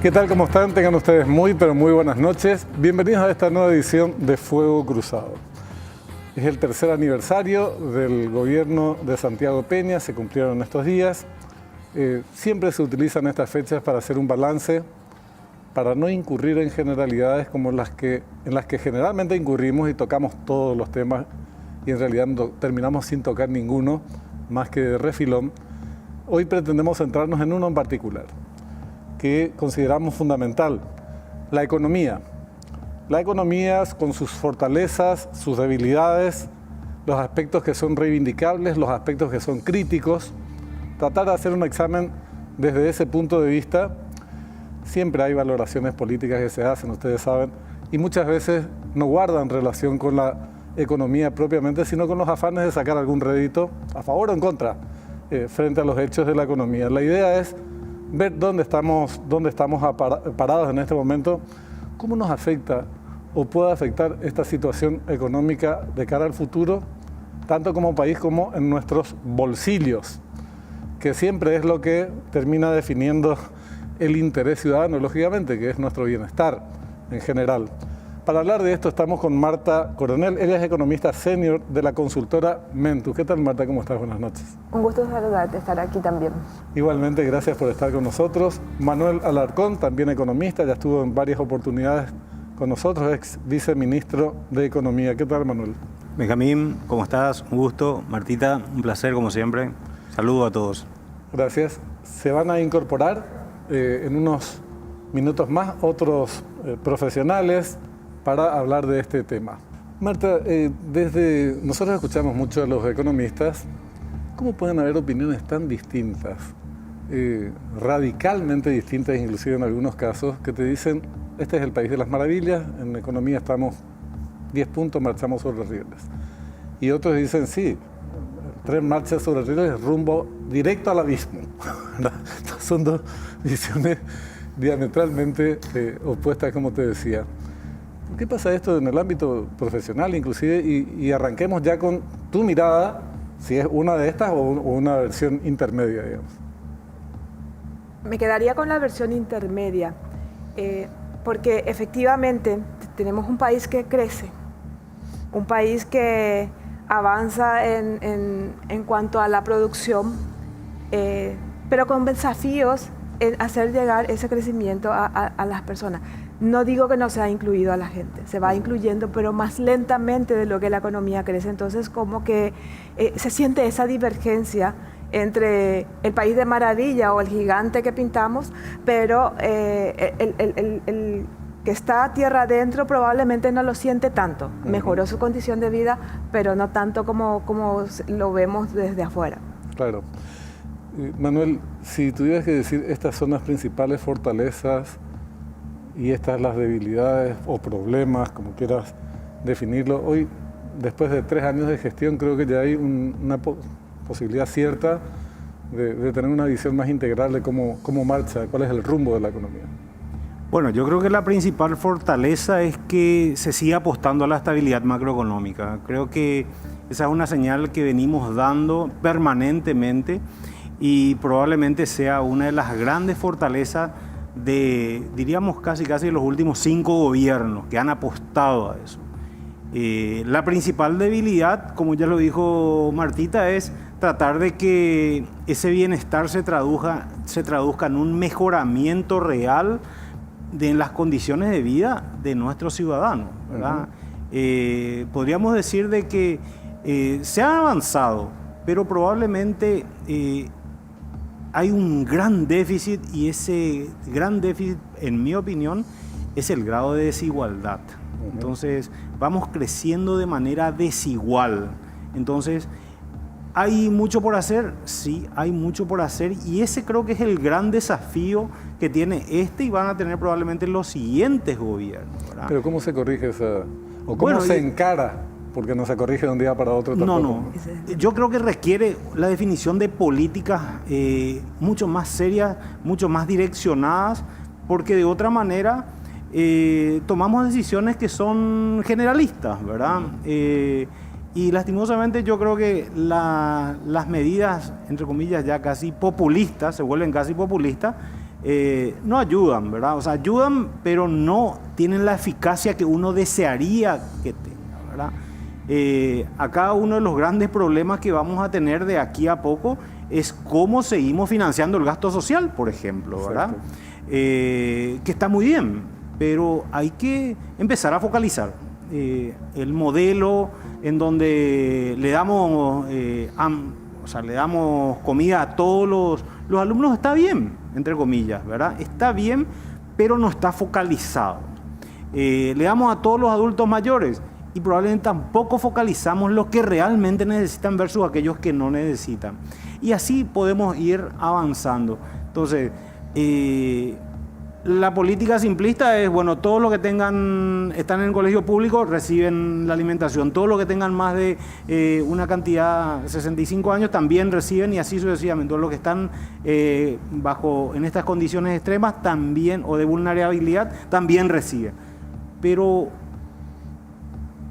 ¿Qué tal? ¿Cómo están? Tengan ustedes muy, pero muy buenas noches. Bienvenidos a esta nueva edición de Fuego Cruzado. Es el tercer aniversario del gobierno de Santiago Peña, se cumplieron estos días. Siempre se utilizan estas fechas para hacer un balance, para no incurrir en generalidades como en las que generalmente incurrimos y tocamos todos los temas y en realidad terminamos sin tocar ninguno, más que de refilón. Hoy pretendemos centrarnos en uno en particular, que consideramos fundamental: la economía. La economía con sus fortalezas, sus debilidades, los aspectos que son reivindicables, los aspectos que son críticos. Tratar de hacer un examen desde ese punto de vista. Siempre hay valoraciones políticas que se hacen, ustedes saben, y muchas veces no guardan relación con la economía propiamente, sino con los afanes de sacar algún rédito, a favor o en contra, frente a los hechos de la economía. La idea es ver dónde estamos parados en este momento, cómo nos afecta o puede afectar esta situación económica de cara al futuro, tanto como país como en nuestros bolsillos, que siempre es lo que termina definiendo el interés ciudadano, lógicamente, que es nuestro bienestar en general. Para hablar de esto estamos con Marta Coronel. Ella es economista senior de la consultora Mentus. ¿Qué tal, Marta? ¿Cómo estás? Buenas noches. Un gusto saludarte, estar aquí también. Igualmente, gracias por estar con nosotros. Manuel Alarcón, también economista, ya estuvo en varias oportunidades con nosotros, ex viceministro de Economía. ¿Qué tal, Manuel? Benjamín, ¿cómo estás? Un gusto. Martita, un placer como siempre. Saludo a todos. Gracias. Se van a incorporar en unos minutos más otros profesionales para hablar de este tema. Marta, nosotros escuchamos mucho a los economistas. ¿Cómo pueden haber opiniones tan distintas, radicalmente distintas, inclusive en algunos casos, que te dicen, este es el país de las maravillas, en economía estamos 10 puntos, marchamos sobre rieles? Y otros dicen, sí, 3 marchas sobre rieles rumbo directo al abismo. Son dos visiones diametralmente opuestas, como te decía. ¿Qué pasa esto en el ámbito profesional inclusive? Y arranquemos ya con tu mirada, si es una de estas o una versión intermedia, digamos. Me quedaría con la versión intermedia, porque efectivamente tenemos un país que crece, un país que avanza en cuanto a la producción, pero con desafíos en hacer llegar ese crecimiento a las personas. No digo que no se ha incluido a la gente, se va incluyendo, pero más lentamente de lo que la economía crece. Entonces, como que se siente esa divergencia entre el país de maravilla o el gigante que pintamos, pero el que está tierra adentro probablemente no lo siente tanto. Mejoró su condición de vida, pero no tanto como lo vemos desde afuera. Claro. Manuel, si tuvieras que decir estas son las principales fortalezas y estas las debilidades o problemas, como quieras definirlo, hoy, después de 3 años de gestión, creo que ya hay una posibilidad cierta de tener una visión más integral de cómo marcha, cuál es el rumbo de la economía. Bueno, yo creo que la principal fortaleza es que se sigue apostando a la estabilidad macroeconómica. Creo que esa es una señal que venimos dando permanentemente y probablemente sea una de las grandes fortalezas de, diríamos, casi los últimos 5 gobiernos que han apostado a eso. La principal debilidad, como ya lo dijo Martita, es tratar de que ese bienestar se traduzca en un mejoramiento real de las condiciones de vida de nuestros ciudadanos, ¿verdad? Podríamos decir de que se ha avanzado, pero probablemente hay un gran déficit, y ese gran déficit, en mi opinión, es el grado de desigualdad. Entonces, vamos creciendo de manera desigual. Entonces, ¿hay mucho por hacer? Sí, hay mucho por hacer, y ese creo que es el gran desafío que tiene y van a tener probablemente los siguientes gobiernos, ¿verdad? Pero ¿cómo se corrige esa, o cómo se encara? Porque no se corrige de un día para otro tampoco. No. Yo creo que requiere la definición de políticas mucho más serias, mucho más direccionadas, porque de otra manera tomamos decisiones que son generalistas, ¿verdad? Y lastimosamente yo creo que las medidas, entre comillas, ya casi populistas, se vuelven casi populistas, no ayudan, ¿verdad? O sea, ayudan, pero no tienen la eficacia que uno desearía que tenga, ¿verdad? Acá uno de los grandes problemas que vamos a tener de aquí a poco es cómo seguimos financiando el gasto social, por ejemplo, ¿verdad? Que está muy bien, pero hay que empezar a focalizar. El modelo en donde le damos, le damos comida a todos los alumnos está bien, entre comillas, ¿verdad? Está bien, pero no está focalizado. Le damos a todos los adultos mayores y probablemente tampoco focalizamos lo que realmente necesitan versus aquellos que no necesitan. Y así podemos ir avanzando. Entonces, la política simplista es, bueno, todos los que están en el colegio público reciben la alimentación, todos los que tengan más de una cantidad, 65 años, también reciben y así sucesivamente. Todos los que están en estas condiciones extremas también, o de vulnerabilidad, también reciben. Pero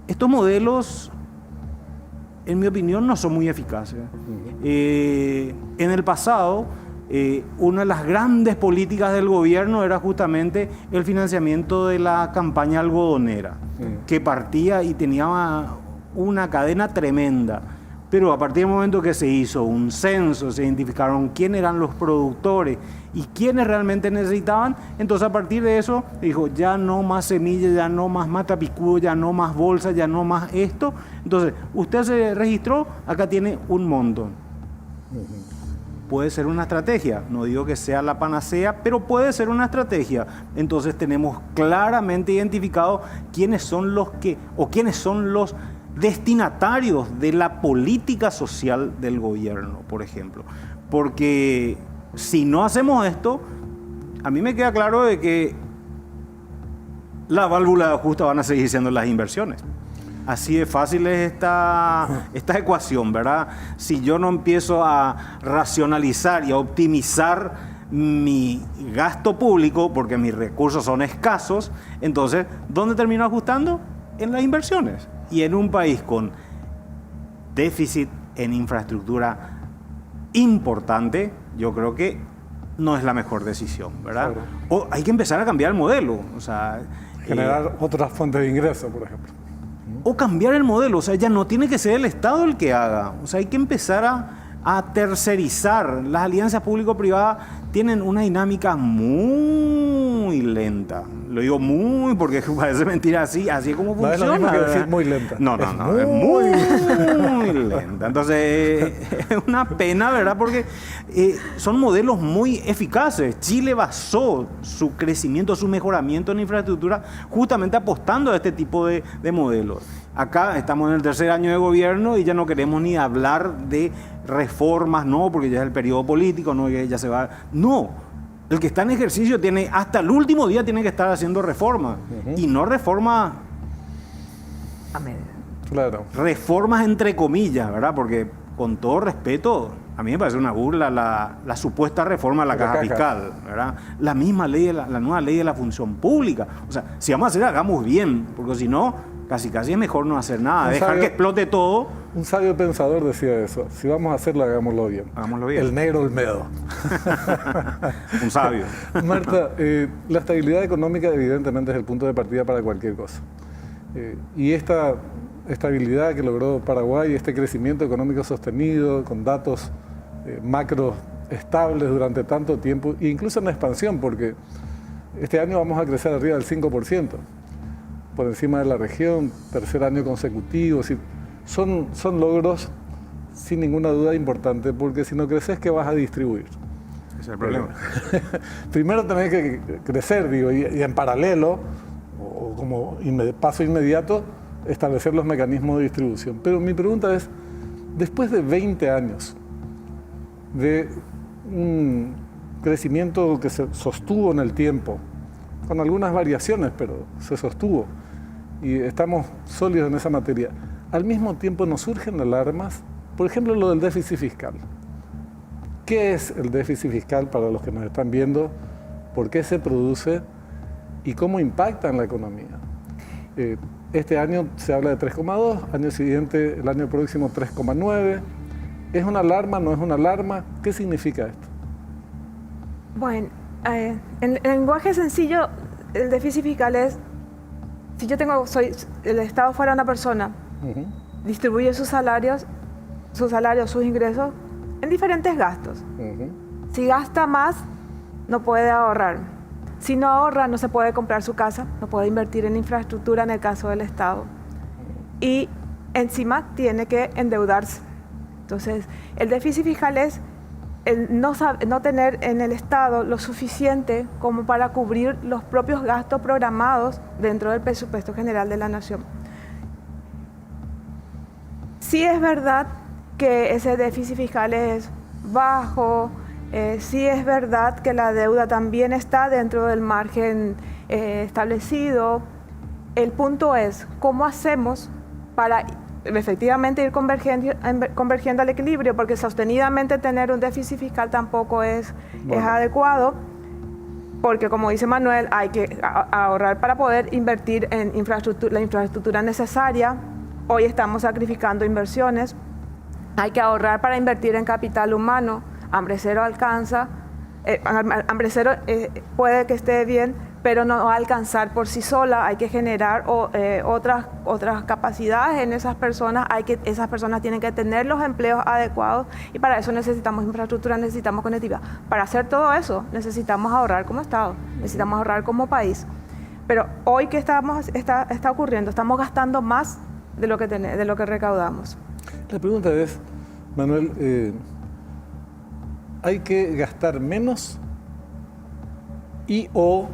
estos modelos, en mi opinión, no son muy eficaces. En el pasado, una de las grandes políticas del gobierno era justamente el financiamiento de la campaña algodonera, que partía y tenía una cadena tremenda. Pero a partir del momento que se hizo un censo, se identificaron quiénes eran los productores y quiénes realmente necesitaban, entonces a partir de eso dijo, ya no más semillas, ya no más matapicudo, ya no más bolsas, ya no más esto. Entonces, usted se registró, acá tiene un montón. Puede ser una estrategia, no digo que sea la panacea, pero puede ser una estrategia. Entonces tenemos claramente identificado quiénes son los destinatarios de la política social del gobierno, por ejemplo. Porque si no hacemos esto, a mí me queda claro de que la válvula de ajuste van a seguir siendo las inversiones. Así de fácil es esta ecuación, ¿verdad? Si yo no empiezo a racionalizar y a optimizar mi gasto público, porque mis recursos son escasos, entonces, ¿dónde termino ajustando? En las inversiones. Y en un país con déficit en infraestructura importante, yo creo que no es la mejor decisión, ¿verdad? Claro. O hay que empezar a cambiar el modelo, o sea... Generar otras fuentes de ingreso, por ejemplo. O cambiar el modelo, o sea, ya no tiene que ser el Estado el que haga. O sea, hay que empezar a tercerizar. Las alianzas público-privadas tienen una dinámica muy lenta. Lo digo muy porque parece mentira, así es como funciona. No es lo mismo que decir muy lenta. No, es muy lenta. Entonces, es una pena, ¿verdad? Porque son modelos muy eficaces. Chile basó su crecimiento, su mejoramiento en infraestructura justamente apostando a este tipo de modelos. Acá estamos en el tercer año de gobierno y ya no queremos ni hablar de reformas, no, porque ya es el periodo político, no, ya se va. No, el que está en ejercicio tiene, hasta el último día tiene que estar haciendo reformas. Y no reformas A medida. Claro. Reformas entre comillas, ¿verdad? Porque con todo respeto, a mí me parece una burla la supuesta reforma de la caja fiscal, ¿verdad? La misma ley, la nueva ley de la función pública. O sea, si vamos a hacer, hagamos bien, porque si no, casi es mejor no hacer nada, dejar que explote todo. Un sabio pensador decía eso, si vamos a hacerlo, hagámoslo bien. Hagámoslo bien. El negro Olmedo. Un sabio. Marta, la estabilidad económica evidentemente es el punto de partida para cualquier cosa. Y esta estabilidad que logró Paraguay, este crecimiento económico sostenido, con datos macro estables durante tanto tiempo, e incluso en expansión, porque este año vamos a crecer arriba del 5%, por encima de la región, tercer año consecutivo. Son logros sin ninguna duda importantes, porque si no creces, ¿qué vas a distribuir? Ese es el problema. Primero tenés que crecer, digo, y en paralelo, o como paso inmediato, establecer los mecanismos de distribución. Pero mi pregunta es, después de 20 años de un crecimiento que se sostuvo en el tiempo, con algunas variaciones, pero se sostuvo, y estamos sólidos en esa materia, al mismo tiempo nos surgen alarmas, por ejemplo, lo del déficit fiscal. ¿Qué es el déficit fiscal para los que nos están viendo? ¿Por qué se produce? ¿Y cómo impacta en la economía? Este año se habla de 3,2, año siguiente, el año próximo 3,9. ¿Es una alarma? ¿No es una alarma? ¿Qué significa esto? Bueno, En lenguaje sencillo, el déficit fiscal es, si yo el Estado fuera una persona, distribuye sus salarios, sus ingresos en diferentes gastos. Si gasta más, no puede ahorrar. Si no ahorra, no se puede comprar su casa, no puede invertir en infraestructura en el caso del Estado. Y encima tiene que endeudarse. Entonces, el déficit fiscal es el no tener en el Estado lo suficiente como para cubrir los propios gastos programados dentro del presupuesto general de la Nación. Sí es verdad que ese déficit fiscal es bajo, sí es verdad que la deuda también está dentro del margen establecido. El punto es, ¿cómo hacemos para efectivamente ir convergiendo al equilibrio? Porque sostenidamente tener un déficit fiscal tampoco es adecuado, porque como dice Manuel, hay que ahorrar para poder invertir en la infraestructura necesaria. Hoy estamos sacrificando inversiones. Hay que ahorrar para invertir en capital humano. Hambre cero alcanza. Hambre cero puede que esté bien, pero no va a alcanzar por sí sola. Hay que generar otras capacidades en esas personas. Esas personas tienen que tener los empleos adecuados, y para eso necesitamos infraestructura, necesitamos conectividad. Para hacer todo eso necesitamos ahorrar como Estado, necesitamos ahorrar como país. Pero hoy, ¿qué está ocurriendo? Estamos gastando más de lo que recaudamos. La pregunta es, Manuel, ¿hay que gastar menos o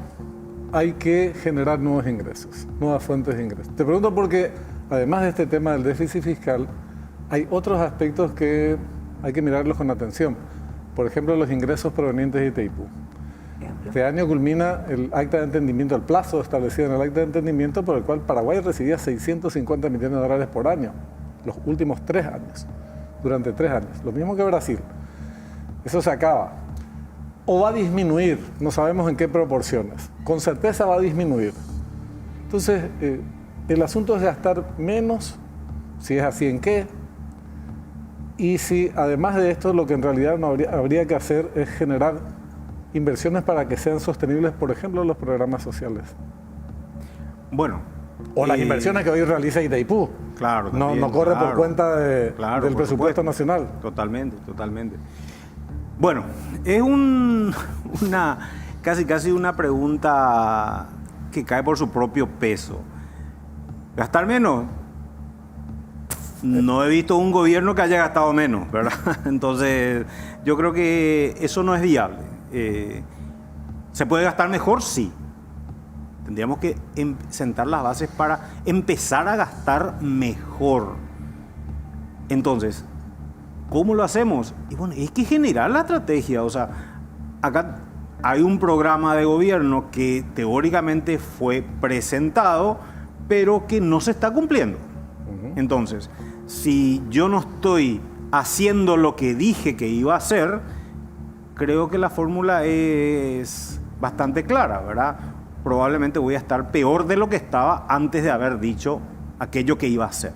hay que generar nuevos ingresos, nuevas fuentes de ingresos? Te pregunto porque, además de este tema del déficit fiscal, hay otros aspectos que hay que mirarlos con atención. Por ejemplo, los ingresos provenientes de Itaipú. Este año culmina el acta de entendimiento, el plazo establecido en el acta de entendimiento por el cual Paraguay recibía 650 millones de dólares por año, los últimos 3 años, durante 3 años, lo mismo que Brasil. Eso se acaba. O va a disminuir, no sabemos en qué proporciones. Con certeza va a disminuir. Entonces, el asunto es gastar menos, si es así, ¿en qué? Y si además de esto, lo que en realidad habría que hacer es generar inversiones para que sean sostenibles, por ejemplo, los programas sociales. Bueno. O las inversiones que hoy realiza Itaipú. Claro. También, no corre por cuenta del presupuesto nacional. Totalmente. Bueno, es casi una pregunta que cae por su propio peso. ¿Gastar menos? No he visto un gobierno que haya gastado menos, ¿verdad? Entonces, yo creo que eso no es viable. ¿Se puede gastar mejor? Sí. Tendríamos que sentar las bases para empezar a gastar mejor. Entonces, ¿cómo lo hacemos? Y bueno, hay que generar la estrategia. O sea, acá hay un programa de gobierno que teóricamente fue presentado, pero que no se está cumpliendo. Entonces, si yo no estoy haciendo lo que dije que iba a hacer, creo que la fórmula es bastante clara, ¿verdad? Probablemente voy a estar peor de lo que estaba antes de haber dicho aquello que iba a hacer.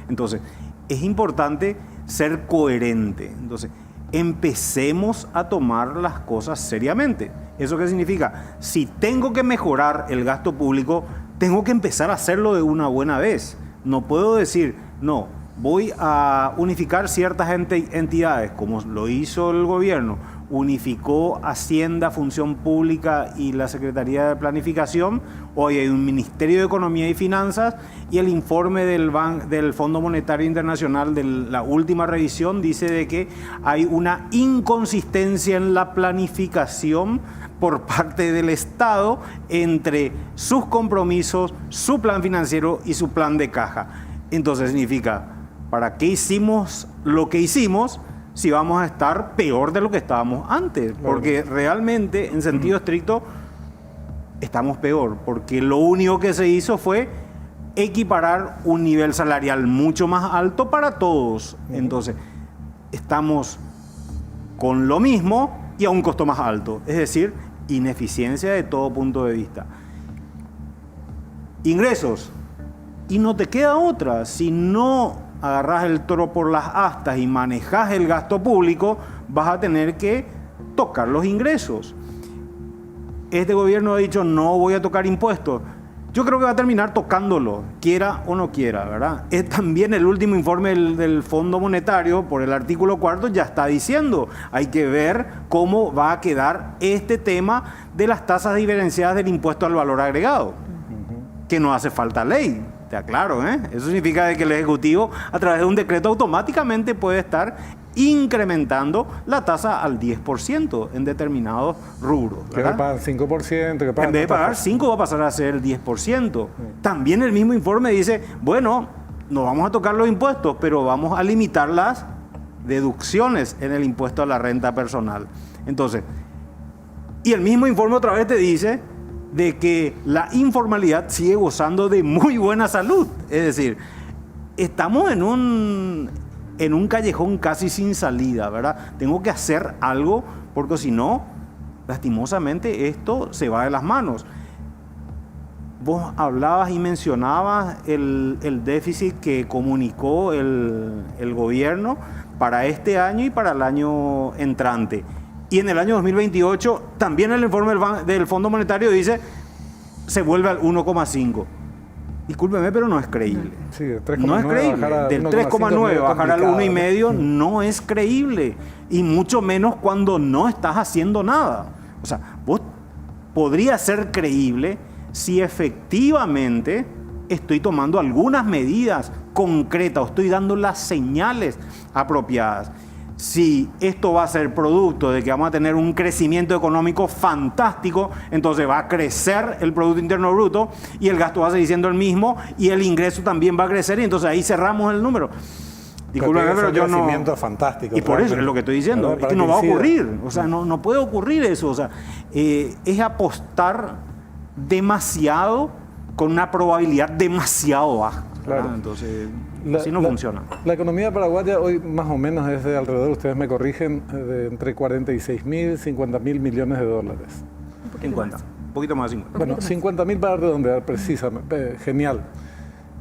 Entonces, es importante ser coherente. Entonces, empecemos a tomar las cosas seriamente. ¿Eso qué significa? Si tengo que mejorar el gasto público, tengo que empezar a hacerlo de una buena vez. No puedo decir, no, voy a unificar ciertas entidades, como lo hizo el gobierno, unificó Hacienda, Función Pública y la Secretaría de Planificación. Hoy hay un Ministerio de Economía y Finanzas, y el informe del Fondo Monetario Internacional de la última revisión dice de que hay una inconsistencia en la planificación por parte del Estado entre sus compromisos, su plan financiero y su plan de caja. Entonces significa, ¿para qué hicimos lo que hicimos si vamos a estar peor de lo que estábamos antes? Porque realmente, en sentido estricto, estamos peor, porque lo único que se hizo fue equiparar un nivel salarial mucho más alto para todos. Entonces, estamos con lo mismo y a un costo más alto, es decir, ineficiencia de todo punto de vista. Ingresos, y no te queda otra. Si no agarrás el toro por las astas y manejás el gasto público, vas a tener que tocar los ingresos. Este gobierno ha dicho no voy a tocar impuestos. Yo creo que va a terminar tocándolo, quiera o no quiera, ¿verdad? Es también el último informe del Fondo Monetario, por el artículo 4, ya está diciendo, hay que ver cómo va a quedar este tema de las tasas diferenciadas del impuesto al valor agregado, que no hace falta ley, te aclaro, ¿eh? Eso significa que el Ejecutivo, a través de un decreto, automáticamente puede estar incrementando la tasa al 10% en determinados rubros, ¿verdad? Que pagan 5%, que pagan... En vez de pagar 5 va a pasar a ser el 10%. También el mismo informe dice, bueno, no vamos a tocar los impuestos, pero vamos a limitar las deducciones en el impuesto a la renta personal. Entonces, y el mismo informe otra vez te dice de que la informalidad sigue gozando de muy buena salud. Es decir, estamos en un callejón casi sin salida, ¿verdad? Tengo que hacer algo porque si no, lastimosamente esto se va de las manos. Vos hablabas y mencionabas el déficit que comunicó el gobierno para este año y para el año entrante. Y en el año 2028 también el informe del Fondo Monetario dice se vuelve al 1,5. Discúlpeme, pero no es creíble. Sí, no es creíble. Del 3,9 bajar al 1,5 no es creíble. Y mucho menos cuando no estás haciendo nada. O sea, vos podría ser creíble si efectivamente estoy tomando algunas medidas concretas o estoy dando las señales apropiadas. Si esto va a ser producto de que vamos a tener un crecimiento económico fantástico, entonces va a crecer el Producto Interno Bruto y el gasto va a seguir siendo el mismo y el ingreso también va a crecer y entonces ahí cerramos el número. Discúlpeme, pero yo no... Un crecimiento fantástico. Y por eso es lo que estoy diciendo, es que no va a ocurrir. O sea, no puede ocurrir eso. O sea, es apostar demasiado con una probabilidad demasiado baja. Claro. Entonces... así no funciona. La economía paraguaya hoy más o menos es de alrededor, ustedes me corrigen, de entre 46.000 y 50.000 millones de dólares. 50, un poquito más de 50. Bueno, 50.000 para redondear precisamente, genial.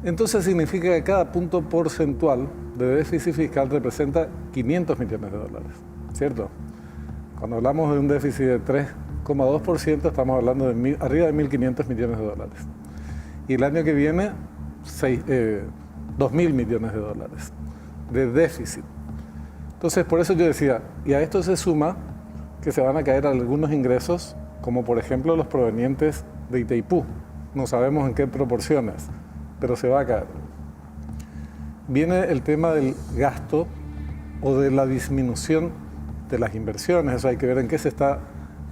Entonces significa que cada punto porcentual de déficit fiscal representa 500 millones de dólares, ¿cierto? Cuando hablamos de un déficit de 3,2%, estamos hablando de arriba de 1.500 millones de dólares. Y el año que viene, 2.000 millones de dólares de déficit. Entonces, por eso yo decía, y a esto se suma que se van a caer algunos ingresos, como por ejemplo los provenientes de Itaipú. No sabemos en qué proporciones, pero se va a caer. Viene el tema del gasto o de la disminución de las inversiones. Eso hay que ver en qué se está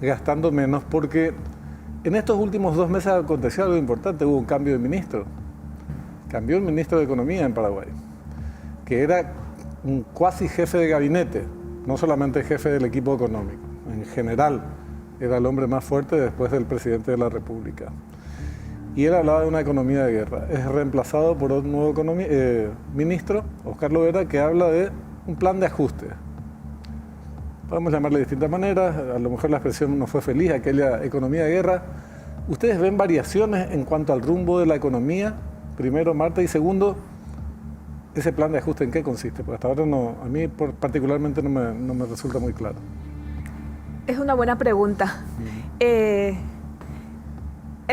gastando menos, porque en estos últimos 2 meses aconteció algo importante, hubo un cambio de ministro. Cambió el ministro de Economía en Paraguay, que era un cuasi jefe de gabinete, no solamente jefe del equipo económico. En general, era el hombre más fuerte después del presidente de la República. Y él hablaba de una economía de guerra. Es reemplazado por un nuevo ministro, Oscar Lovera, que habla de un plan de ajuste. Podemos llamarle de distintas maneras, a lo mejor la expresión no fue feliz, aquella economía de guerra. ¿Ustedes ven variaciones en cuanto al rumbo de la economía? Primero, Marta, y segundo, ese plan de ajuste, ¿en qué consiste? Porque hasta ahora no, a mí particularmente no me resulta muy claro. Es una buena pregunta. El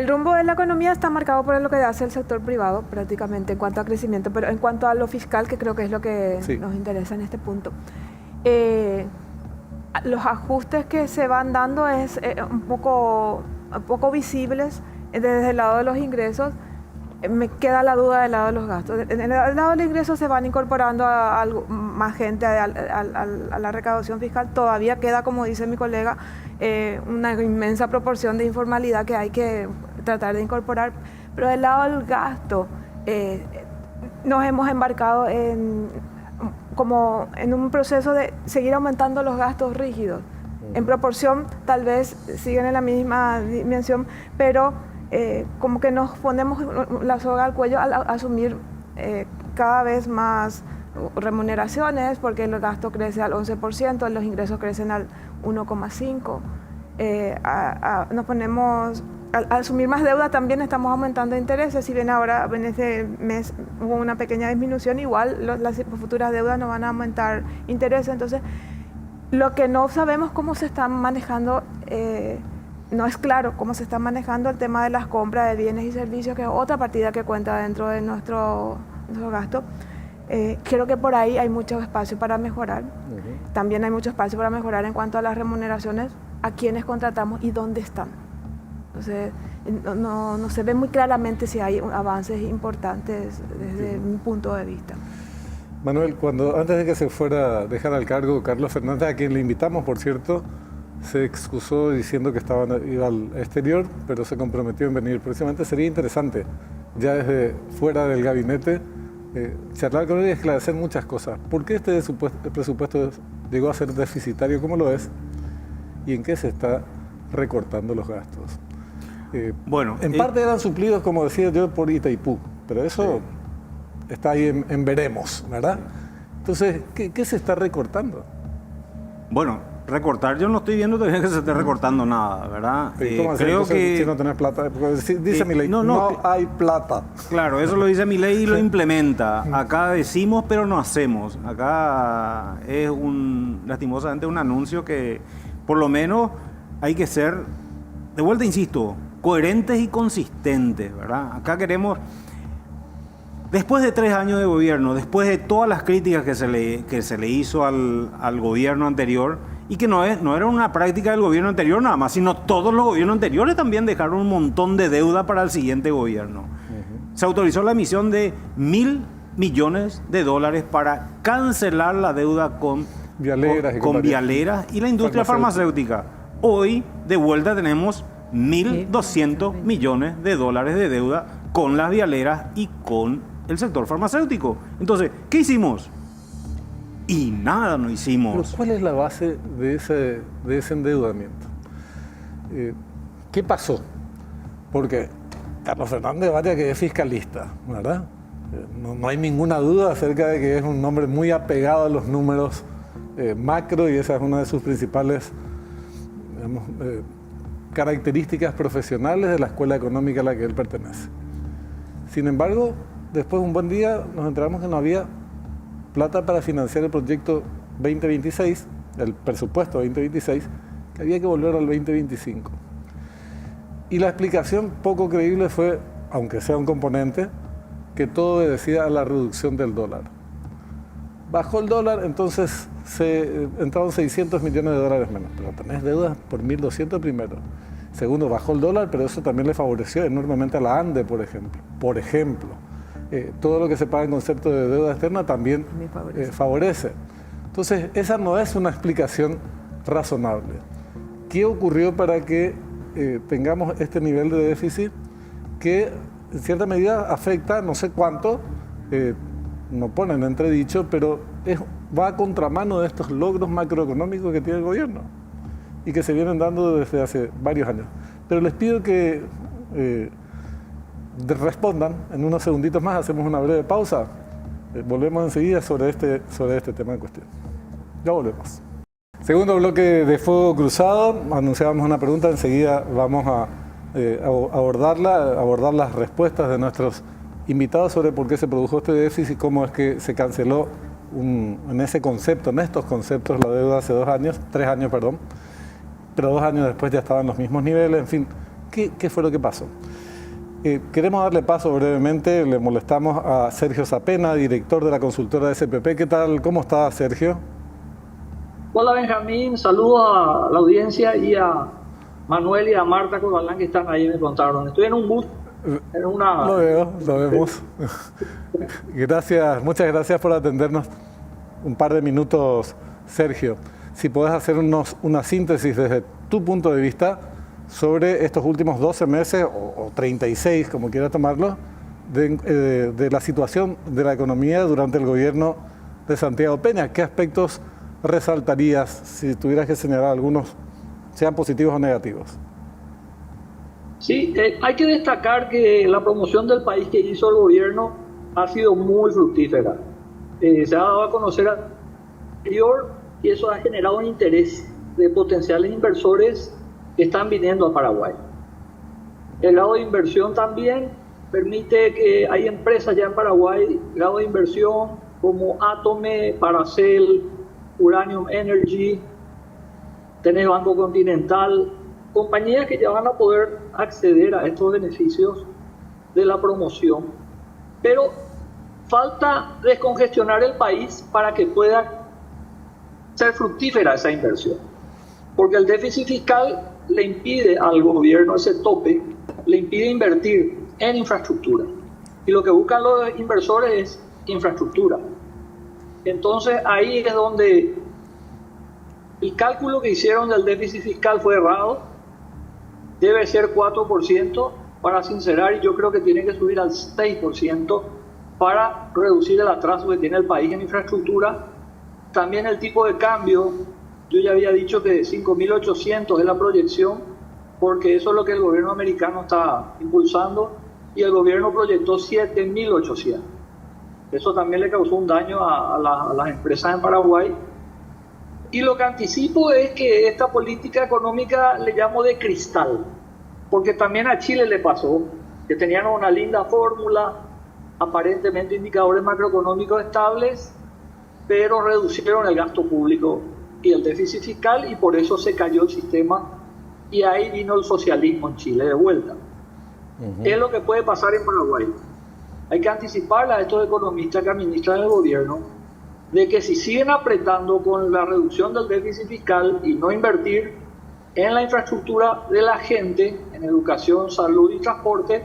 rumbo de la economía está marcado por lo que hace el sector privado, prácticamente, en cuanto a crecimiento, pero en cuanto a lo fiscal, que creo que es lo que nos interesa en este punto. Los ajustes que se van dando es un poco visibles desde el lado de los ingresos. Me queda la duda del lado de los gastos. En el lado del ingreso se van incorporando más gente a la recaudación fiscal. Todavía queda, como dice mi colega, una inmensa proporción de informalidad que hay que tratar de incorporar. Pero del lado del gasto, nos hemos embarcado en un proceso de seguir aumentando los gastos rígidos. En proporción, tal vez siguen en la misma dimensión, pero como que nos ponemos la soga al cuello al asumir cada vez más remuneraciones, porque el gasto crece al 11%, los ingresos crecen al 1,5%. Nos ponemos, al asumir más deuda también estamos aumentando intereses. Si bien ahora en este mes hubo una pequeña disminución, igual las futuras deudas no van a aumentar intereses. Entonces, Lo que no sabemos cómo se están manejando, no es claro cómo se está manejando el tema de las compras de bienes y servicios, que es otra partida que cuenta dentro de nuestro gasto. Creo que por ahí hay mucho espacio para mejorar. También hay mucho espacio para mejorar en cuanto a las remuneraciones, a quienes contratamos y dónde están. Entonces, no se ve muy claramente si hay avances importantes desde mi punto de vista. Manuel, antes de que se fuera a dejar al cargo Carlos Fernández, a quien le invitamos, por cierto, se excusó diciendo que iba al exterior, pero se comprometió en venir próximamente. Sería interesante, ya desde fuera del gabinete, charlar con él y esclarecer muchas cosas. ¿Por qué este presupuesto llegó a ser deficitario como lo es? ¿Y en qué se está recortando los gastos? En parte eran suplidos, como decía yo, por Itaipú, pero eso está ahí en veremos, ¿verdad? Entonces, ¿qué se está recortando? Bueno, recortar, yo no estoy viendo todavía que se esté recortando nada, ¿verdad? ¿Cómo creo que si no tenés plata, dice mi ley, no hay plata. Claro, eso lo dice mi ley y lo implementa. Acá decimos pero no hacemos. Acá es lastimosamente un anuncio que por lo menos hay que ser, de vuelta insisto, coherentes y consistentes, ¿verdad? Acá queremos, después de 3 años de gobierno, después de todas las críticas que se le hizo al gobierno anterior, y que no era una práctica del gobierno anterior nada más, sino todos los gobiernos anteriores también dejaron un montón de deuda para el siguiente gobierno. Se autorizó la emisión de $1.000 millones para cancelar la deuda con Vialeras y la industria farmacéutica. Hoy, de vuelta, tenemos $1.200 millones de deuda con las vialeras y con el sector farmacéutico. Entonces, ¿qué hicimos? Y nada no hicimos. Pero ¿cuál es la base de ese endeudamiento? ¿Qué pasó? Porque Carlos Fernández vaya que es fiscalista, ¿verdad? No hay ninguna duda acerca de que es un hombre muy apegado a los números macro, y esa es una de sus principales, digamos, características profesionales de la escuela económica a la que él pertenece. Sin embargo, después de un buen día nos enteramos que no había plata para financiar el proyecto 2026, el presupuesto 2026, que había que volver al 2025. Y la explicación poco creíble fue, aunque sea un componente, que todo obedecía a la reducción del dólar. Bajó el dólar, entonces entraron $600 millones menos, pero tenés deudas por 1.200 primero. Segundo, bajó el dólar, pero eso también le favoreció enormemente a la ANDE, por ejemplo. Todo lo que se paga en concepto de deuda externa también favorece. Entonces, esa no es una explicación razonable. ¿Qué ocurrió para que tengamos este nivel de déficit que en cierta medida afecta, no sé cuánto, no ponen entredicho, pero va a contramano de estos logros macroeconómicos que tiene el gobierno y que se vienen dando desde hace varios años? Pero les pido que respondan en unos segunditos más, hacemos una breve pausa, volvemos enseguida sobre este tema en cuestión. Ya volvemos. Segundo bloque de Fuego Cruzado, anunciábamos una pregunta, enseguida vamos a abordar las respuestas de nuestros invitados sobre por qué se produjo este déficit y cómo es que se canceló en estos conceptos la deuda hace 3 años, pero 2 años después ya estaban en los mismos niveles, en fin, ¿qué fue lo que pasó? Queremos darle paso brevemente, le molestamos a Sergio Zapena, director de la consultora SPP. ¿Qué tal? ¿Cómo está, Sergio? Hola, Benjamín, saludos a la audiencia y a Manuel y a Marta Corbalán que están ahí, me contaron. Estoy en un bus, Lo vemos. Muchas gracias por atendernos un par de minutos, Sergio. Si podés hacer una síntesis desde tu punto de vista sobre estos últimos 12 meses, o 36, como quieras tomarlo, de la situación de la economía durante el gobierno de Santiago Peña. ¿Qué aspectos resaltarías si tuvieras que señalar algunos, sean positivos o negativos? Sí, hay que destacar que la promoción del país que hizo el gobierno ha sido muy fructífera. Se ha dado a conocer al exterior y eso ha generado un interés de potenciales inversores que están viniendo a Paraguay. El grado de inversión también permite que hay empresas ya en Paraguay, grado de inversión como Atome, Paracel, Uranium Energy, tenés Banco Continental, compañías que ya van a poder acceder a estos beneficios de la promoción, pero falta descongestionar el país para que pueda ser fructífera esa inversión, porque el déficit fiscal le impide al gobierno, ese tope, le impide invertir en infraestructura, y lo que buscan los inversores es infraestructura. Entonces ahí es donde el cálculo que hicieron del déficit fiscal fue errado, debe ser 4% para sincerar, y yo creo que tiene que subir al 6% para reducir el atraso que tiene el país en infraestructura. También el tipo de cambio, yo ya había dicho que 5.800 es la proyección, porque eso es lo que el gobierno americano está impulsando, y el gobierno proyectó 7.800. Eso también le causó un daño a las empresas en Paraguay. Y lo que anticipo es que esta política económica le llamo de cristal, porque también a Chile le pasó que tenían una linda fórmula, aparentemente indicadores macroeconómicos estables, pero reducieron el gasto público y el déficit fiscal, y por eso se cayó el sistema, y ahí vino el socialismo en Chile de vuelta. Es lo que puede pasar en Paraguay. Hay que anticiparle a estos economistas que administran el gobierno de que si siguen apretando con la reducción del déficit fiscal y no invertir en la infraestructura de la gente, en educación, salud y transporte,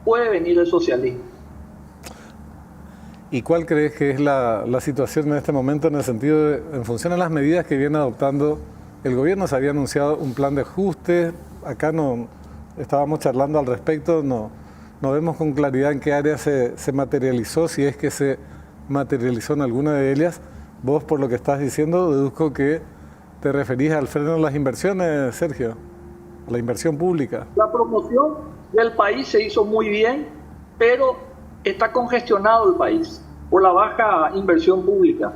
puede venir el socialismo. ¿Y cuál crees que es la situación en este momento en el sentido de, en función a las medidas que viene adoptando el gobierno? Se había anunciado un plan de ajuste, acá no estábamos charlando al respecto, no vemos con claridad en qué área se materializó, si es que se materializó en alguna de ellas. Vos, por lo que estás diciendo, deduzco que te referís al freno de las inversiones, Sergio, a la inversión pública. La promoción del país se hizo muy bien, pero está congestionado el país por la baja inversión pública.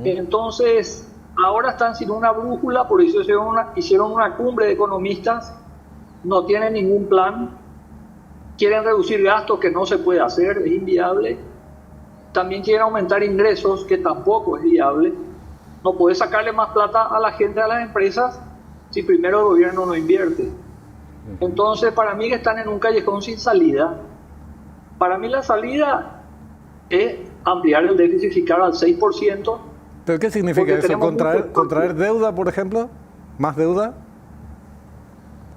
Entonces, ahora están sin una brújula, por eso hicieron una cumbre de economistas, no tienen ningún plan, quieren reducir gastos que no se puede hacer, es inviable. También quieren aumentar ingresos, que tampoco es viable. No puede sacarle más plata a la gente, a las empresas, si primero el gobierno no invierte. Entonces, para mí que están en un callejón sin salida. Para mí la salida es ampliar el déficit fiscal al 6%. ¿Pero qué significa eso? ¿Contraer deuda, por ejemplo? ¿Más deuda?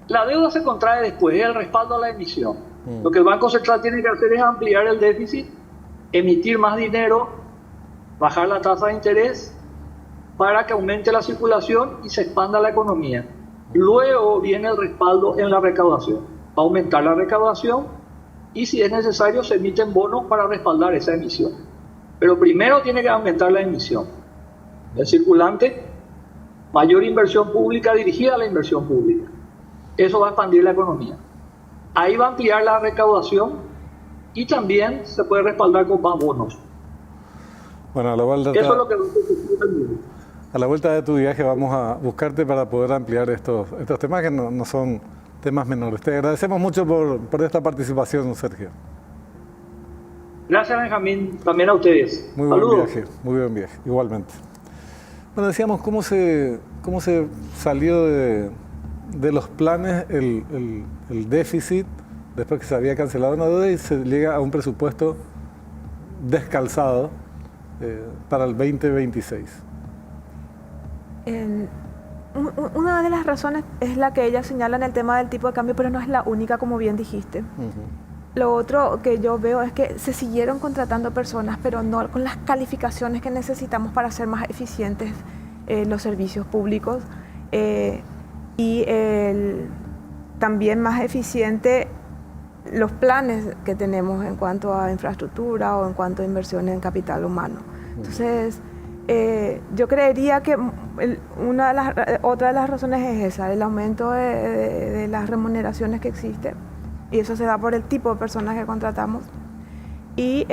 La deuda se contrae después, es el respaldo a la emisión. Lo que el Banco Central tiene que hacer es ampliar el déficit, emitir más dinero, bajar la tasa de interés para que aumente la circulación y se expanda la economía. Luego viene el respaldo en la recaudación, aumentar la recaudación, y si es necesario se emiten bonos para respaldar esa emisión. Pero primero tiene que aumentar la emisión. El circulante, mayor inversión pública dirigida a la inversión pública. Eso va a expandir la economía. Ahí va a ampliar la recaudación y también se puede respaldar con más bonos. Bueno, eso es lo que a la vuelta de tu viaje vamos a buscarte para poder ampliar estos temas que no son temas menores. Te agradecemos mucho por esta participación, Sergio. Gracias, Benjamín, también a ustedes. Muy buen viaje, igualmente. Bueno, decíamos cómo se salió de los planes el déficit después que se había cancelado una deuda y se llega a un presupuesto descalzado para el 2026. Una de las razones es la que ella señala en el tema del tipo de cambio, pero no es la única, como bien dijiste. Lo otro que yo veo es que se siguieron contratando personas, pero no con las calificaciones que necesitamos para ser más eficientes los servicios públicos y también más eficiente los planes que tenemos en cuanto a infraestructura o en cuanto a inversiones en capital humano. Entonces, yo creería que otra de las razones es esa, el aumento de las remuneraciones que existe, y eso se da por el tipo de personas que contratamos. Y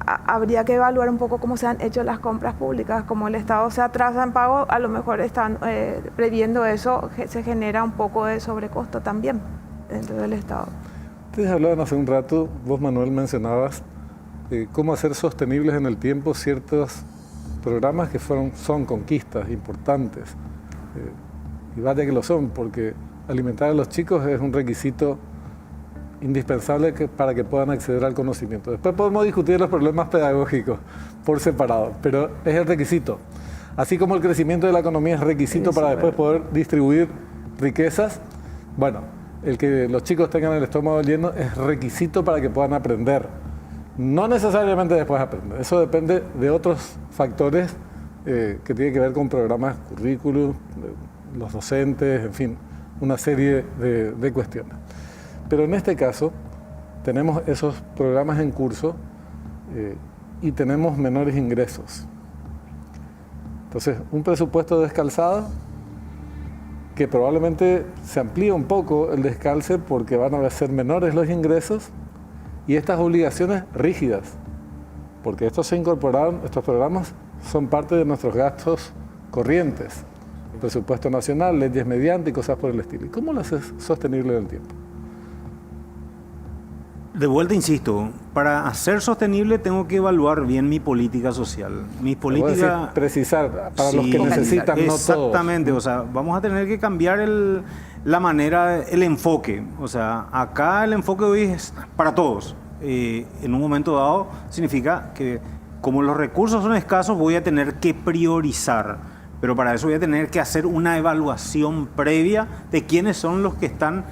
habría que evaluar un poco cómo se han hecho las compras públicas. Como el Estado se atrasa en pago, a lo mejor están previendo eso, se genera un poco de sobrecosto también dentro del Estado. Ustedes hablaban hace un rato, vos, Manuel, mencionabas cómo hacer sostenibles en el tiempo ciertos programas que son conquistas importantes Y vaya que lo son, porque alimentar a los chicos es un requisito indispensable para que puedan acceder al conocimiento. Después podemos discutir los problemas pedagógicos por separado, pero es el requisito. Así como el crecimiento de la economía es requisito para después poder distribuir riquezas, bueno, el que los chicos tengan el estómago lleno es requisito para que puedan aprender. No necesariamente después aprender, eso depende de otros factores que tienen que ver con programas, currículum, los docentes, en fin, una serie de cuestiones. Pero en este caso tenemos esos programas en curso y tenemos menores ingresos. Entonces, un presupuesto descalzado que probablemente se amplía un poco el descalce porque van a ser menores los ingresos y estas obligaciones rígidas, porque estos programas son parte de nuestros gastos corrientes, el presupuesto nacional, leyes mediante y cosas por el estilo. ¿Y cómo lo haces sostenible en el tiempo? De vuelta, insisto, para hacer sostenible tengo que evaluar bien mi política social. Mi política... Precisar, para los que necesitan, no todos. Exactamente, o sea, vamos a tener que cambiar la manera, el enfoque. O sea, acá el enfoque hoy es para todos. En un momento dado significa que como los recursos son escasos voy a tener que priorizar. Pero para eso voy a tener que hacer una evaluación previa de quiénes son los que están,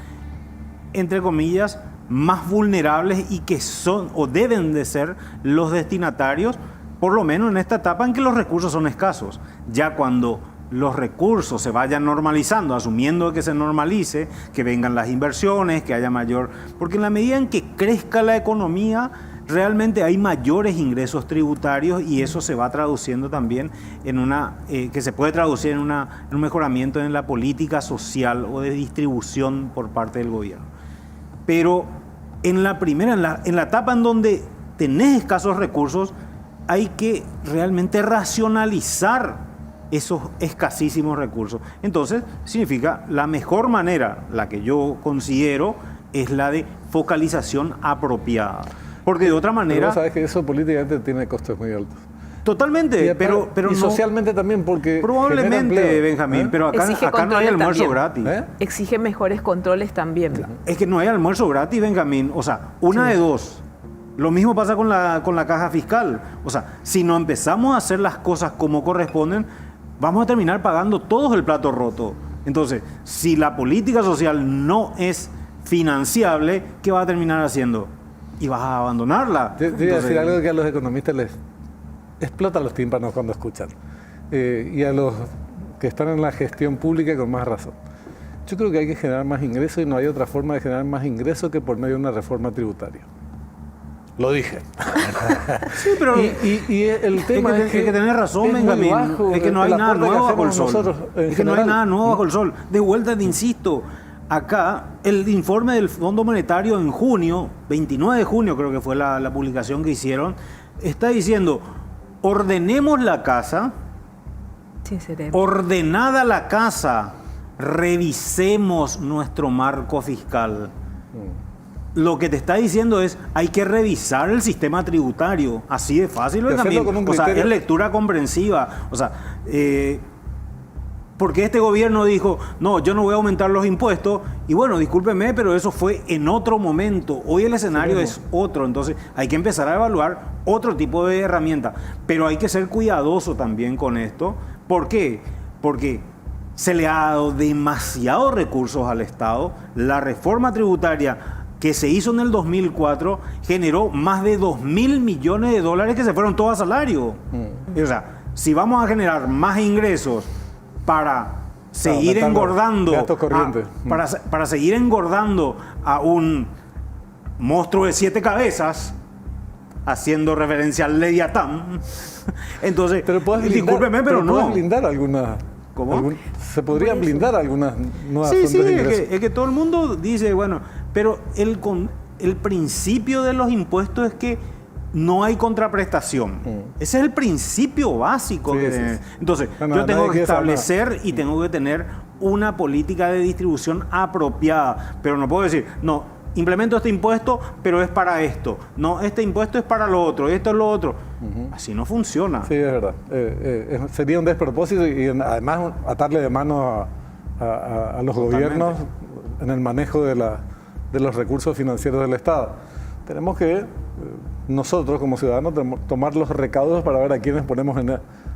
entre comillas, más vulnerables y que son o deben de ser los destinatarios, por lo menos en esta etapa en que los recursos son escasos. Ya cuando los recursos se vayan normalizando, asumiendo que se normalice, que vengan las inversiones, que haya mayor... Porque en la medida en que crezca la economía, realmente hay mayores ingresos tributarios y eso se va traduciendo también en que se puede traducir en un mejoramiento en la política social o de distribución por parte del gobierno. Pero en la etapa en donde tenés escasos recursos, hay que realmente racionalizar esos escasísimos recursos. Entonces, significa la mejor manera, la que yo considero, es la de focalización apropiada. Porque de otra manera... Pero vos sabés que eso políticamente tiene costos muy altos. Totalmente, pero y socialmente también, porque probablemente, Benjamín, pero acá no hay almuerzo también. gratis. Exige mejores controles también. Es que no hay almuerzo gratis, Benjamín. O sea, una de dos. Lo mismo pasa con la caja fiscal. O sea, si no empezamos a hacer las cosas como corresponden, vamos a terminar pagando todos el plato roto. Entonces, si la política social no es financiable, ¿qué va a terminar haciendo? Y vas a abandonarla. Te voy a decir algo que a los economistas les explota los tímpanos cuando escuchan. Y a los que están en la gestión pública con más razón. Yo creo que hay que generar más ingresos y no hay otra forma de generar más ingresos que por medio de una reforma tributaria. Lo dije. Sí, pero y el tema es que tenés razón, Benjamín. Es que no hay nada nuevo bajo el sol. Es que no hay nada nuevo bajo el sol. De vuelta te insisto, acá el informe del Fondo Monetario en junio, 29 de junio creo que fue la publicación que hicieron, está diciendo: ordenemos la casa, ordenada la casa, revisemos nuestro marco fiscal. Lo que te está diciendo es, hay que revisar el sistema tributario, así de fácil. O sea, es lectura comprensiva. O sea, porque este gobierno dijo, no, yo no voy a aumentar los impuestos, y bueno, discúlpeme, pero eso fue en otro momento. Hoy el escenario es otro, entonces hay que empezar a evaluar otro tipo de herramienta. Pero hay que ser cuidadoso también con esto. ¿Por qué? Porque se le ha dado demasiados recursos al Estado. La reforma tributaria que se hizo en el 2004 generó más de 2.000 millones de dólares que se fueron todos a salario. O sea, si vamos a generar más ingresos para seguir engordando, para seguir engordando a un monstruo de 7 cabezas, haciendo referencia al Leviatán, entonces, discúlpeme, pero no. ¿Puedes blindar alguna? ¿Cómo? ¿Se podrían blindar algunas nuevas fuentes de ingresos? Es que todo el mundo dice, bueno, pero el principio de los impuestos es que no hay contraprestación. Ese es el principio básico. Sí. Entonces, yo tengo que establecer y tengo que tener una política de distribución apropiada. Pero no puedo decir, no, implemento este impuesto, pero es para esto. No, este impuesto es para lo otro, esto es lo otro. Así no funciona. Sí, es verdad. Sería un despropósito y además atarle de mano a los gobiernos en el manejo de los recursos financieros del Estado. Tenemos que, nosotros como ciudadanos, tomar los recaudos para ver a quiénes ponemos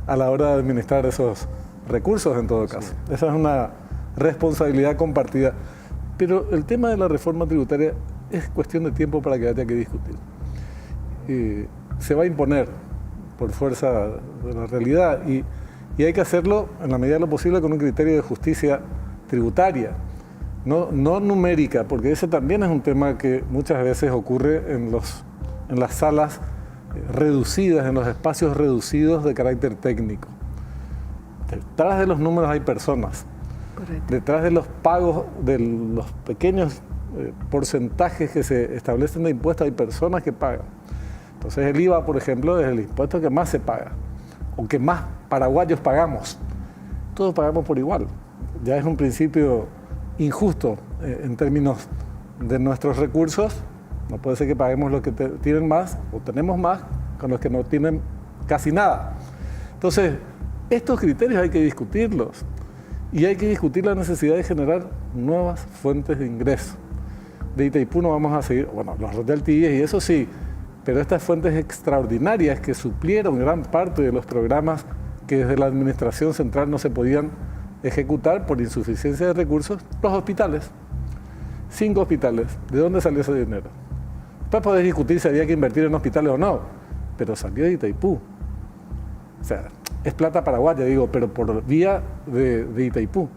a la hora de administrar esos recursos en todo caso. Sí. Esa es una responsabilidad compartida. Pero el tema de la reforma tributaria es cuestión de tiempo para que haya que discutir. Se va a imponer por fuerza de la realidad y hay que hacerlo en la medida de lo posible con un criterio de justicia tributaria, no numérica, porque ese también es un tema que muchas veces ocurre en las salas reducidas, en los espacios reducidos de carácter técnico. Detrás de los números hay personas. Correcto. Detrás de los pagos, de los pequeños porcentajes que se establecen de impuestos, hay personas que pagan. Entonces el IVA, por ejemplo, es el impuesto que más se paga, o que más paraguayos pagamos. Todos pagamos por igual. Ya es un principio injusto en términos de nuestros recursos. No puede ser que paguemos los que tienen más o tenemos más con los que no tienen casi nada. Entonces, estos criterios hay que discutirlos y hay que discutir la necesidad de generar nuevas fuentes de ingreso. De Itaipú no vamos a seguir, bueno, los royalties y eso sí, pero estas fuentes extraordinarias que suplieron gran parte de los programas que desde la administración central no se podían ejecutar por insuficiencia de recursos, los hospitales. 5 hospitales. ¿De dónde salió ese dinero? Después podés discutir si había que invertir en hospitales o no, pero salió de Itaipú. O sea, es plata paraguaya, digo, pero por vía de Itaipú.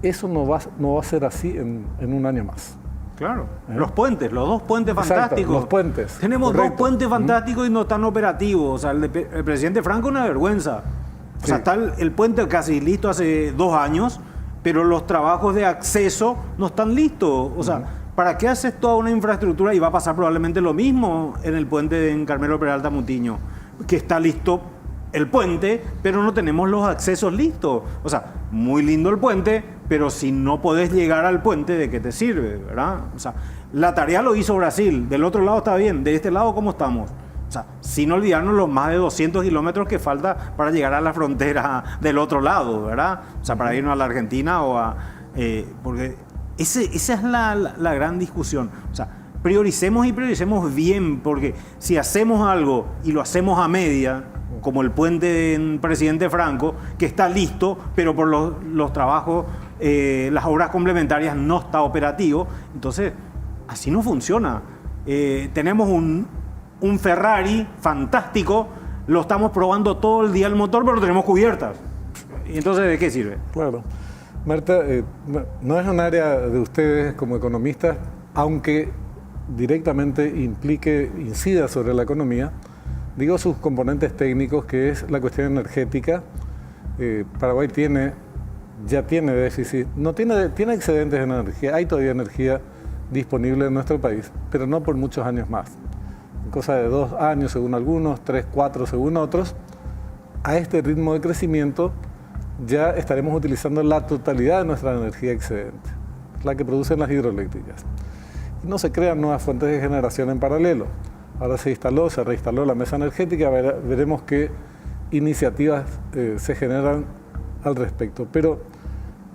Eso no va a ser así en un año más. Claro. Los puentes, los 2 puentes fantásticos. Exacto, los puentes. Tenemos correcto. 2 puentes fantásticos y no están operativos. O sea, el presidente Franco es una vergüenza. O sea, está el puente casi listo hace 2 años, pero los trabajos de acceso no están listos. O sea, ¿para qué haces toda una infraestructura? Y va a pasar probablemente lo mismo en el puente en Carmelo Peralta Mutiño, que está listo el puente, pero no tenemos los accesos listos. O sea, muy lindo el puente, pero si no podés llegar al puente, ¿de qué te sirve? ¿Verdad? O sea, la tarea lo hizo Brasil. Del otro lado está bien. De este lado, ¿cómo estamos? O sea, sin olvidarnos los más de 200 kilómetros que falta para llegar a la frontera del otro lado, ¿verdad? O sea, para irnos a la Argentina o a... porque esa es la gran discusión. O sea, prioricemos y prioricemos bien, porque si hacemos algo y lo hacemos a media, como el puente en Presidente Franco, que está listo, pero por los trabajos, las obras complementarias no está operativo, entonces así no funciona. Tenemos un Ferrari fantástico, lo estamos probando todo el día el motor, pero tenemos cubiertas. Entonces, ¿de qué sirve? Claro. Marta, no es un área de ustedes como economistas, aunque directamente incida sobre la economía. Digo sus componentes técnicos, que es la cuestión energética. Paraguay ya tiene déficit, tiene excedentes de energía, hay todavía energía disponible en nuestro país, pero no por muchos años más. Cosa de 2 años según algunos, 3, 4 según otros. A este ritmo de crecimiento ya estaremos utilizando la totalidad de nuestra energía excedente, la que producen las hidroeléctricas. Y no se crean nuevas fuentes de generación en paralelo. Ahora se reinstaló la mesa energética, veremos qué iniciativas se generan al respecto. Pero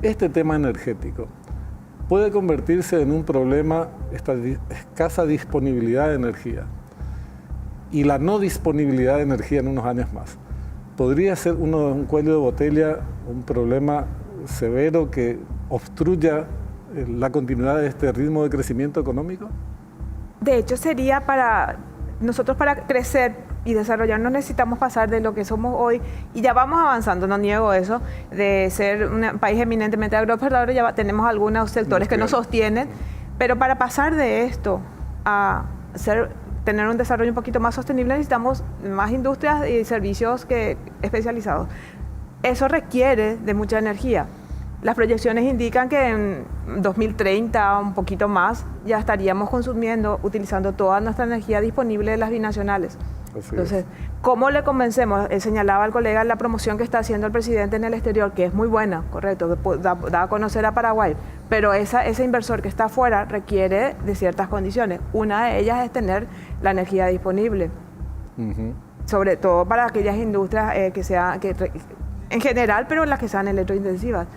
este tema energético puede convertirse en un problema, esta escasa disponibilidad de energía y la no disponibilidad de energía en unos años más. Podría ser un cuello de botella, un problema severo que obstruya la continuidad de este ritmo de crecimiento económico. De hecho, sería nosotros para crecer y desarrollarnos necesitamos pasar de lo que somos hoy, y ya vamos avanzando, no niego eso, de ser un país eminentemente agroexportador, ya tenemos algunos sectores que nos sostienen, pero para pasar de esto a tener un desarrollo un poquito más sostenible necesitamos más industrias y servicios especializados. Eso requiere de mucha energía. Las proyecciones indican que en 2030, un poquito más, ya estaríamos utilizando toda nuestra energía disponible de las binacionales. Entonces, ¿cómo le convencemos? Señalaba el colega la promoción que está haciendo el presidente en el exterior, que es muy buena, correcto, que da a conocer a Paraguay, pero ese inversor que está afuera requiere de ciertas condiciones. Una de ellas es tener la energía disponible, sobre todo para aquellas industrias en general, pero las que sean electrointensivas.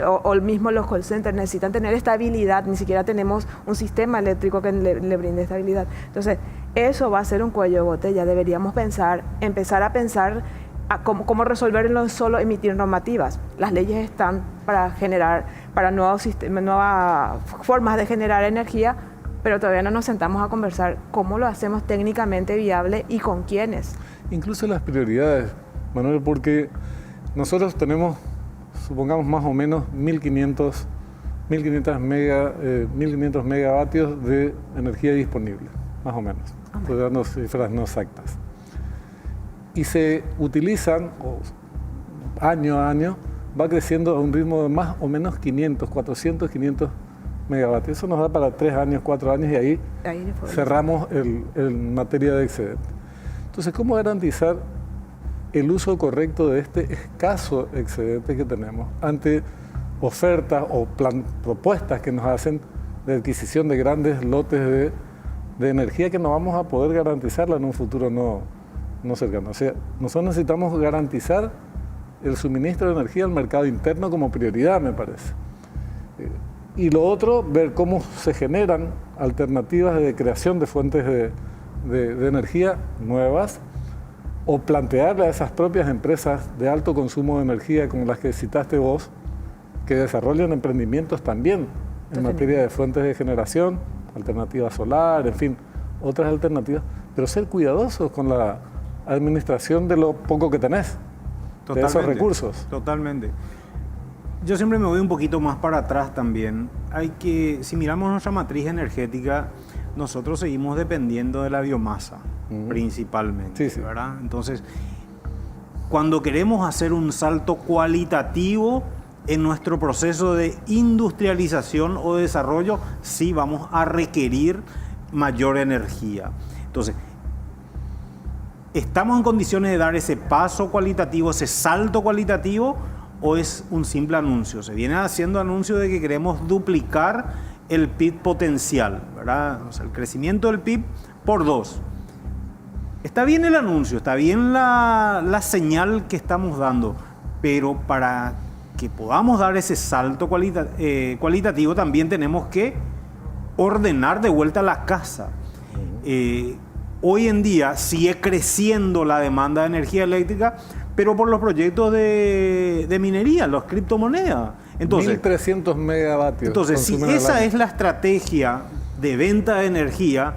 O mismo los call centers necesitan tener estabilidad, ni siquiera tenemos un sistema eléctrico que le brinde estabilidad. Entonces, eso va a ser un cuello de botella. Deberíamos empezar a pensar cómo resolverlo solo emitir normativas. Las leyes están para generar, para nuevas formas de generar energía, pero todavía no nos sentamos a conversar cómo lo hacemos técnicamente viable y con quiénes. Incluso las prioridades, Manuel, porque nosotros tenemos, supongamos más o menos 1.500 megavatios de energía disponible, más o menos. Estoy dando cifras no exactas. Y se utilizan, año a año, va creciendo a un ritmo de más o menos 400, 500 megavatios. Eso nos da para 3 años, 4 años y ahí cerramos en materia de excedente. Entonces, ¿cómo garantizar el uso correcto de este escaso excedente que tenemos ante ofertas o propuestas que nos hacen de adquisición de grandes lotes de energía que no vamos a poder garantizarla en un futuro no cercano? O sea, nosotros necesitamos garantizar el suministro de energía al mercado interno como prioridad, me parece. Y lo otro, ver cómo se generan alternativas de creación de fuentes de energía nuevas, o plantearle a esas propias empresas de alto consumo de energía, como las que citaste vos, que desarrollen emprendimientos también en materia de fuentes de generación, alternativa solar, en fin, otras alternativas, pero ser cuidadosos con la administración de lo poco que tenés, de esos recursos. Totalmente. Yo siempre me voy un poquito más para atrás también. Si miramos nuestra matriz energética, nosotros seguimos dependiendo de la biomasa, principalmente, sí. ¿Verdad? Entonces, cuando queremos hacer un salto cualitativo en nuestro proceso de industrialización o desarrollo, sí vamos a requerir mayor energía. Entonces, ¿estamos en condiciones de dar ese paso cualitativo, ese salto cualitativo, o es un simple anuncio? Se viene haciendo anuncio de que queremos duplicar el PIB potencial, ¿verdad? O sea, el crecimiento del PIB por 2. Está bien el anuncio, está bien la señal que estamos dando, pero para que podamos dar ese salto cualitativo también tenemos que ordenar de vuelta la casa. Hoy en día sigue creciendo la demanda de energía eléctrica, pero por los proyectos de minería, las criptomonedas. Entonces, 1.300 megavatios. Entonces, si esa es la estrategia de venta de energía,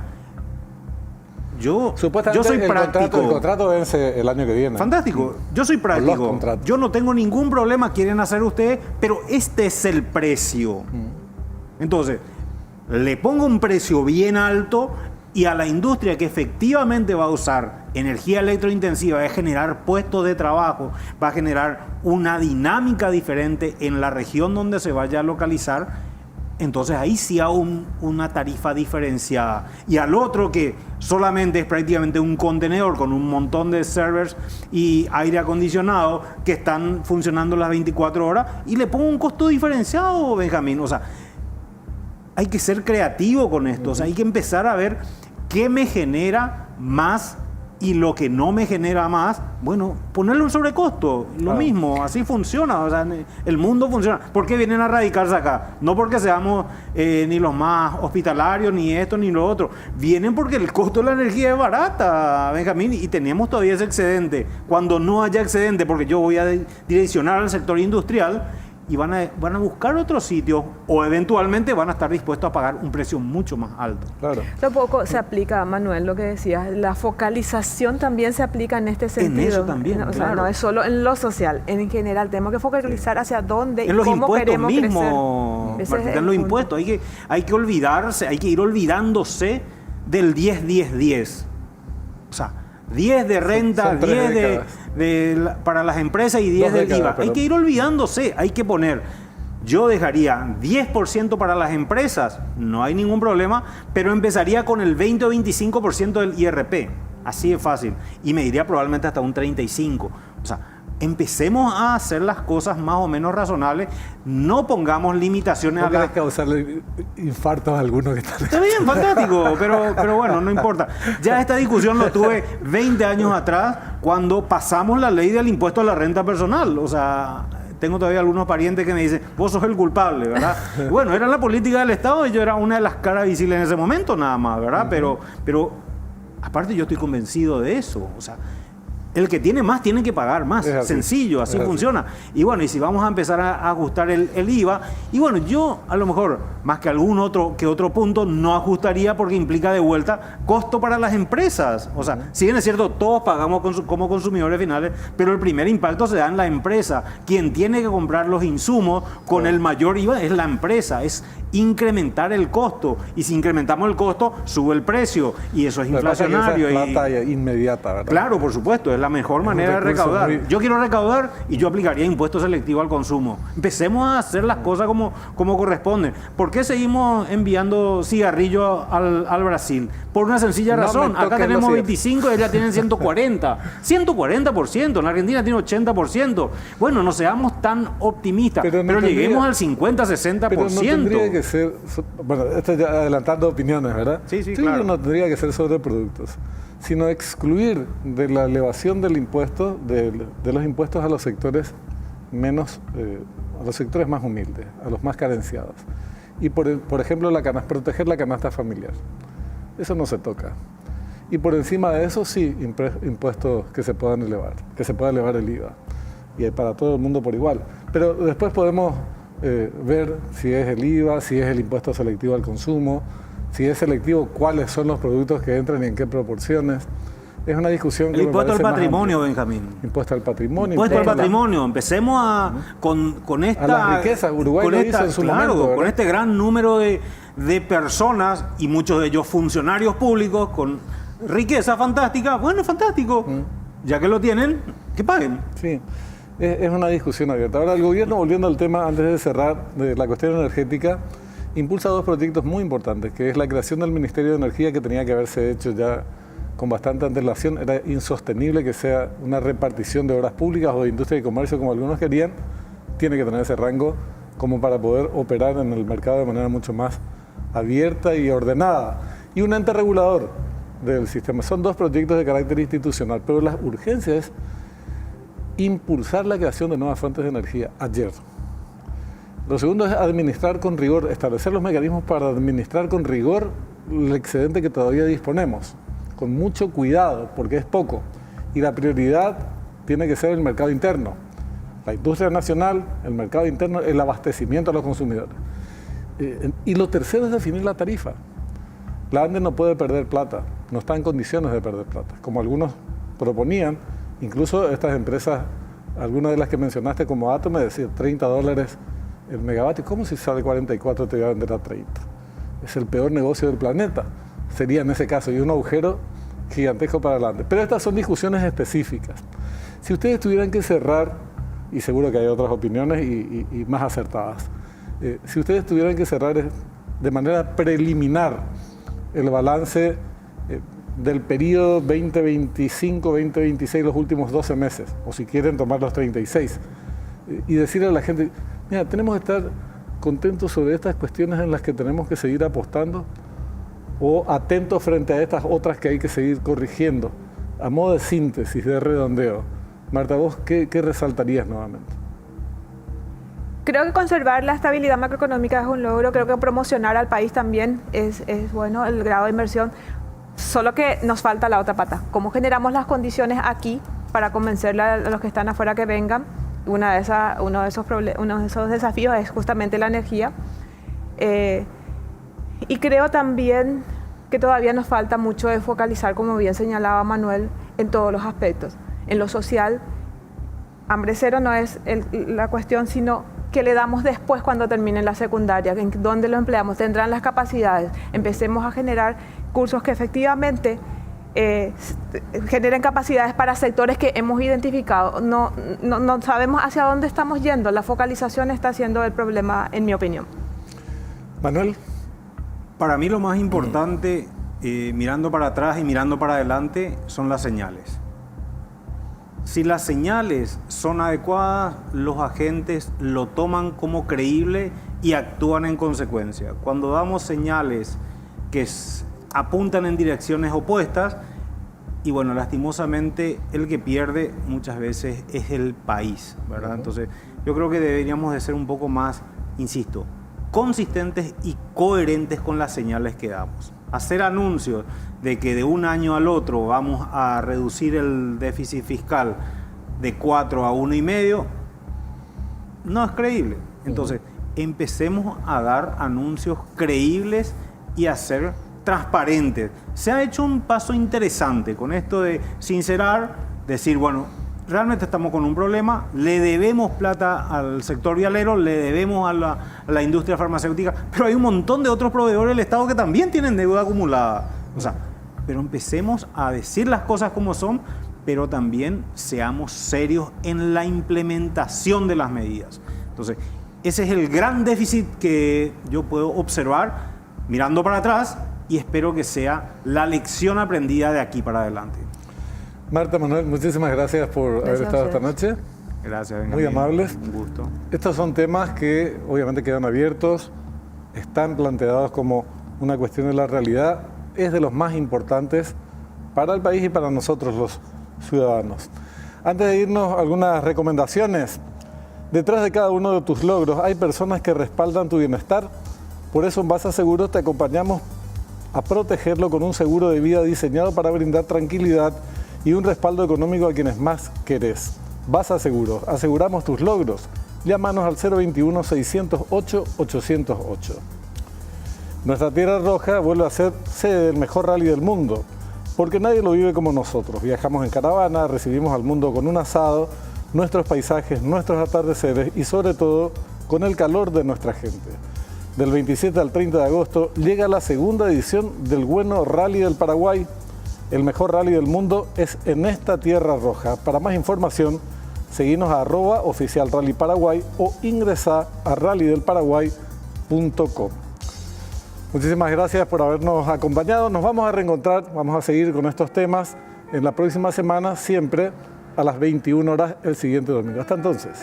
yo soy práctico. El contrato vence el año que viene. Fantástico. Yo soy práctico. Yo no tengo ningún problema, quieren hacer ustedes, pero este es el precio. Entonces, le pongo un precio bien alto y a la industria que efectivamente va a usar energía electrointensiva, va a generar puestos de trabajo, va a generar una dinámica diferente en la región donde se vaya a localizar, entonces ahí sí hay una tarifa diferenciada. Y al otro que solamente es prácticamente un contenedor con un montón de servers y aire acondicionado que están funcionando las 24 horas y le pongo un costo diferenciado, Benjamín. O sea, hay que ser creativo con esto. O sea, hay que empezar a ver qué me genera más y lo que no me genera más, bueno, ponerle un sobrecosto, lo mismo, así funciona, o sea, el mundo funciona. ¿Por qué vienen a radicarse acá? No porque seamos ni los más hospitalarios, ni esto, ni lo otro. Vienen porque el costo de la energía es barata, Benjamín, y tenemos todavía ese excedente. Cuando no haya excedente, porque yo voy a direccionar al sector industrial, y van a buscar otro sitio o eventualmente van a estar dispuestos a pagar un precio mucho más alto. Claro. Tampoco se aplica, Manuel, lo que decías, la focalización también se aplica en este sentido. En eso también, o sea, no es solo en lo social, en general tenemos que focalizar hacia dónde y cómo queremos crecer. En los impuestos, hay que olvidarse, hay que ir olvidándose del 10-10-10. O sea, 10 de renta, 10 para las empresas y 10 del IVA. Hay que ir olvidándose, hay que poner, yo dejaría 10% para las empresas, no hay ningún problema, pero empezaría con el 20 o 25% del IRP. Así de fácil. Y me iría probablemente hasta un 35%. O sea, empecemos a hacer las cosas más o menos razonables, no pongamos limitaciones ¿No a la... querés causarle infartos a algunos que están... Está bien, fantástico, pero bueno, no importa. Ya esta discusión lo tuve 20 años atrás cuando pasamos la ley del impuesto a la renta personal. O sea, tengo todavía algunos parientes que me dicen, vos sos el culpable, ¿verdad? Bueno, era la política del Estado y yo era una de las caras visibles en ese momento nada más, ¿verdad? Pero aparte yo estoy convencido de eso, o sea... El que tiene más tiene que pagar más, sencillo, así funciona. Y bueno, y si vamos a empezar a ajustar el IVA, y bueno, yo a lo mejor, más que algún otro punto, no ajustaría porque implica de vuelta costo para las empresas. O sea, si bien es cierto, todos pagamos como consumidores finales, pero el primer impacto se da en la empresa. Quien tiene que comprar los insumos con el mayor IVA es la empresa, es incrementar el costo. Y si incrementamos el costo, sube el precio, y eso es inflacionario. Esa es plata inmediata, ¿verdad? Claro, por supuesto, es la mejor manera de recaudar. Yo quiero recaudar y yo aplicaría impuesto selectivo al consumo. Empecemos a hacer las cosas como corresponden. ¿Por qué seguimos enviando cigarrillos al Brasil? Por una sencilla razón. Acá tenemos 25 y allá tienen 140. 140%. En Argentina tiene 80%. Bueno, no seamos tan optimistas, pero lleguemos al 50, 60%. Pero no tendría que ser... Bueno, esto ya adelantando opiniones, ¿verdad? Sí, claro. No tendría que ser sobre productos, sino excluir de la elevación del impuesto, de los impuestos a los sectores menos, a los sectores más humildes, a los más carenciados. Y por ejemplo, proteger la canasta familiar. Eso no se toca. Y por encima de eso, sí, impuestos que se puedan elevar, que se pueda elevar el IVA. Y para todo el mundo por igual. Pero después podemos ver si es el IVA, si es el impuesto selectivo al consumo, si es selectivo, cuáles son los productos que entran y en qué proporciones. Es una discusión que el impuesto al patrimonio, Benjamín. Impuesto al patrimonio. Impuesto al patrimonio. Empecemos con esta... A las riquezas. Uruguay lo hizo en su momento, ¿verdad? Con este gran número de personas, y muchos de ellos funcionarios públicos, con riqueza fantástica. Bueno, fantástico. Ya que lo tienen, que paguen. Sí, es una discusión abierta. Ahora, el gobierno, volviendo al tema, antes de cerrar, de la cuestión energética, impulsa dos proyectos muy importantes, que es la creación del Ministerio de Energía, que tenía que haberse hecho ya con bastante antelación. Era insostenible que sea una repartición de obras públicas o de industria y comercio como algunos querían. Tiene que tener ese rango como para poder operar en el mercado de manera mucho más abierta y ordenada. Y un ente regulador del sistema. Son dos proyectos de carácter institucional, pero la urgencia es impulsar la creación de nuevas fuentes de energía ayer. Lo segundo es administrar con rigor, establecer los mecanismos para administrar con rigor el excedente que todavía disponemos, con mucho cuidado, porque es poco. Y la prioridad tiene que ser el mercado interno, la industria nacional, el mercado interno, el abastecimiento a los consumidores. Y lo tercero es definir la tarifa. La ANDE no puede perder plata, no está en condiciones de perder plata, como algunos proponían. Incluso estas empresas, algunas de las que mencionaste como Atom, me decían $30 el megavatio. ¿Cómo si sale 44 te voy a vender a 30? Es el peor negocio del planeta. Sería en ese caso, y un agujero gigantesco para adelante. Pero estas son discusiones específicas. Si ustedes tuvieran que cerrar, y seguro que hay otras opiniones y más acertadas, si ustedes tuvieran que cerrar de manera preliminar el balance del periodo 2025-2026, los últimos 12 meses, o si quieren tomar los 36, y decirle a la gente, mira, tenemos que estar contentos sobre estas cuestiones en las que tenemos que seguir apostando, o atentos frente a estas otras que hay que seguir corrigiendo, a modo de síntesis, de redondeo. Marta, ¿vos qué resaltarías nuevamente? Creo que conservar la estabilidad macroeconómica es un logro. Creo que promocionar al país también es bueno, el grado de inversión. Solo que nos falta la otra pata. ¿Cómo generamos las condiciones aquí para convencer a los que están afuera que vengan? Uno de esos desafíos es justamente la energía. Y creo también que todavía nos falta mucho de focalizar, como bien señalaba Manuel, en todos los aspectos. En lo social, hambre cero no es la cuestión, sino que le damos después cuando termine la secundaria, en dónde lo empleamos, tendrán las capacidades. Empecemos a generar cursos que efectivamente generen capacidades para sectores que hemos identificado. No sabemos hacia dónde estamos yendo. La focalización está siendo el problema, en mi opinión. Manuel. Para mí lo más importante mirando para atrás y mirando para adelante, son las señales. Si las señales son adecuadas, los agentes lo toman como creíble y actúan en consecuencia. Cuando damos señales que apuntan en direcciones opuestas, y bueno, lastimosamente el que pierde muchas veces es el país, ¿verdad? Entonces yo creo que deberíamos de ser un poco más, insisto, consistentes y coherentes con las señales que damos. Hacer anuncios de que de un año al otro vamos a reducir el déficit fiscal de 4 a 1,5 no es creíble. Entonces, empecemos a dar anuncios creíbles y a ser transparentes. Se ha hecho un paso interesante con esto de sincerar, decir, bueno, realmente estamos con un problema, le debemos plata al sector vialero, le debemos a la industria farmacéutica, pero hay un montón de otros proveedores del Estado que también tienen deuda acumulada. O sea, pero empecemos a decir las cosas como son, pero también seamos serios en la implementación de las medidas. Entonces, ese es el gran déficit que yo puedo observar mirando para atrás y espero que sea la lección aprendida de aquí para adelante. Marta, Manuel, muchísimas gracias por haber estado esta noche. Gracias, Benjamín. Muy amables. Un gusto. Estos son temas que obviamente quedan abiertos, están planteados como una cuestión de la realidad, es de los más importantes para el país y para nosotros los ciudadanos. Antes de irnos, algunas recomendaciones. Detrás de cada uno de tus logros hay personas que respaldan tu bienestar. Por eso en Basa Seguros te acompañamos a protegerlo con un seguro de vida diseñado para brindar tranquilidad y un respaldo económico a quienes más querés. Basa Seguros, aseguramos tus logros. Llámanos al 021-608-808. Nuestra Tierra Roja vuelve a ser sede del mejor rally del mundo, porque nadie lo vive como nosotros. Viajamos en caravana, recibimos al mundo con un asado, nuestros paisajes, nuestros atardeceres y sobre todo con el calor de nuestra gente. Del 27 al 30 de agosto llega la segunda edición del Bueno Rally del Paraguay. El mejor rally del mundo es en esta Tierra Roja. Para más información, seguinos a @oficial Rally Paraguay o ingresá a rallydelparaguay.com. Muchísimas gracias por habernos acompañado. Nos vamos a reencontrar, vamos a seguir con estos temas en la próxima semana, siempre a las 21 horas el siguiente domingo. Hasta entonces.